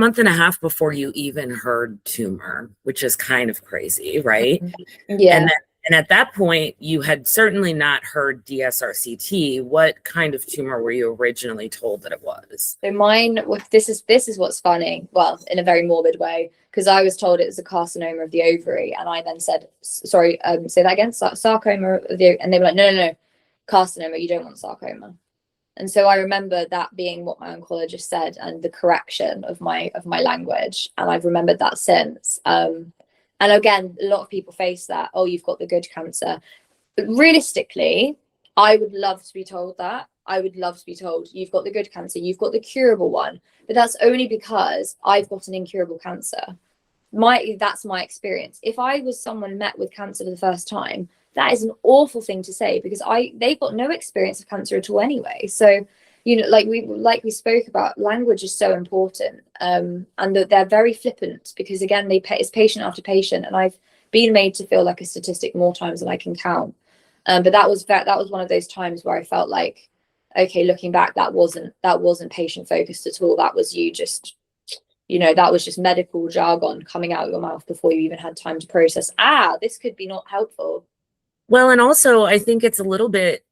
month and a half before you even heard tumor, which is kind of crazy, right? Yeah. And at that point, you had certainly not heard DSRCT. What kind of tumor were you originally told that it was? So mine, this is what's funny. Well, in a very morbid way, because I was told it was a carcinoma of the ovary, and I then said, sorry, say that again, sarcoma of the, and they were like, no, carcinoma. You don't want sarcoma. And so I remember that being what my oncologist said, and the correction of my language, and I've remembered that since. And again, a lot of people face that. Oh, you've got the good cancer. But realistically, I would love to be told that. I would love to be told you've got the good cancer, you've got the curable one. But that's only because I've got an incurable cancer. That's my experience. If I was someone met with cancer for the first time, that is an awful thing to say, because they've got no experience of cancer at all anyway. So, you know, like we spoke about, language is so important, and that they're very flippant, because again, it's patient after patient, and I've been made to feel like a statistic more times than I can count. But that was one of those times where I felt like, okay, looking back, that wasn't patient focused at all. That was you just, you know, that was just medical jargon coming out of your mouth before you even had time to process. This could be not helpful. Well, and also I think it's a little bit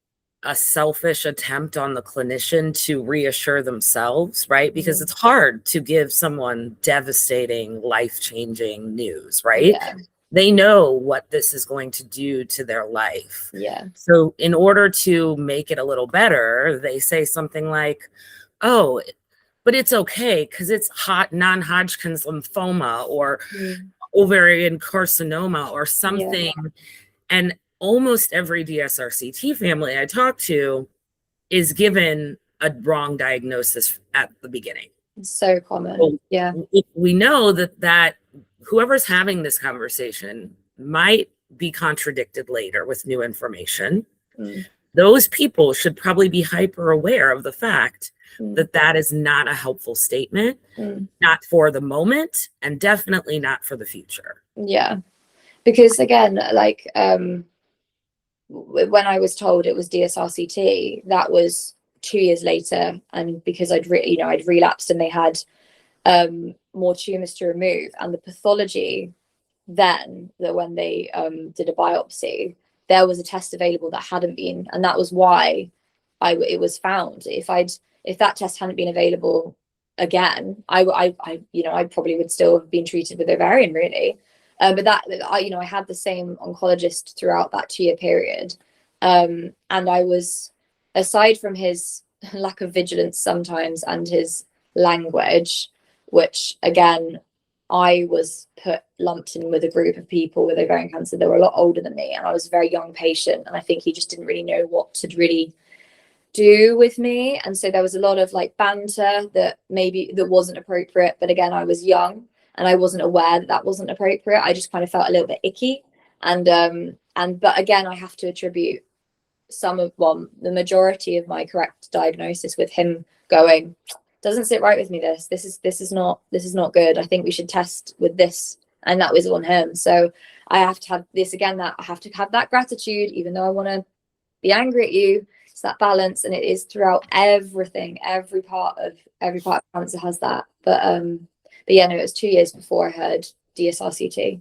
a selfish attempt on the clinician to reassure themselves, right? Because it's hard to give someone devastating, life-changing news, right? Yeah. They know what this is going to do to their life. Yeah. So in order to make it a little better, they say something like, oh, but it's okay because it's non-Hodgkin's lymphoma or ovarian carcinoma or something. Yeah. And almost every DSRCT family I talk to is given a wrong diagnosis at the beginning. It's so common. So yeah. We know that whoever's having this conversation might be contradicted later with new information. Those people should probably be hyper aware of the fact that is not a helpful statement, not for the moment, and definitely not for the future. Yeah. Because again, like, when I was told it was DSRCT, that was 2 years later, and because I'd relapsed, and they had more tumors to remove, and the pathology then, that when they did a biopsy, there was a test available that hadn't been, and that was why it was found. If that test hadn't been available again, I probably would still have been treated with ovarian, really. But I had the same oncologist throughout that 2-year period. And I was, aside from his lack of vigilance sometimes and his language, which again, I was lumped in with a group of people with ovarian cancer that were a lot older than me, and I was a very young patient, and I think he just didn't really know what to really do with me. And so there was a lot of like banter that wasn't appropriate, but again, I was young, and I wasn't aware that wasn't appropriate. I just kind of felt a little bit icky. But again, I have to attribute the majority of my correct diagnosis with him going, doesn't sit right with me. This is not good. I think we should test with this. And that was on him. So I have to have this again, that I have to have that gratitude, even though I want to be angry at you. It's that balance, and it is throughout everything. Every part of cancer has that. But yeah, no, it was 2 years before I heard DSRCT.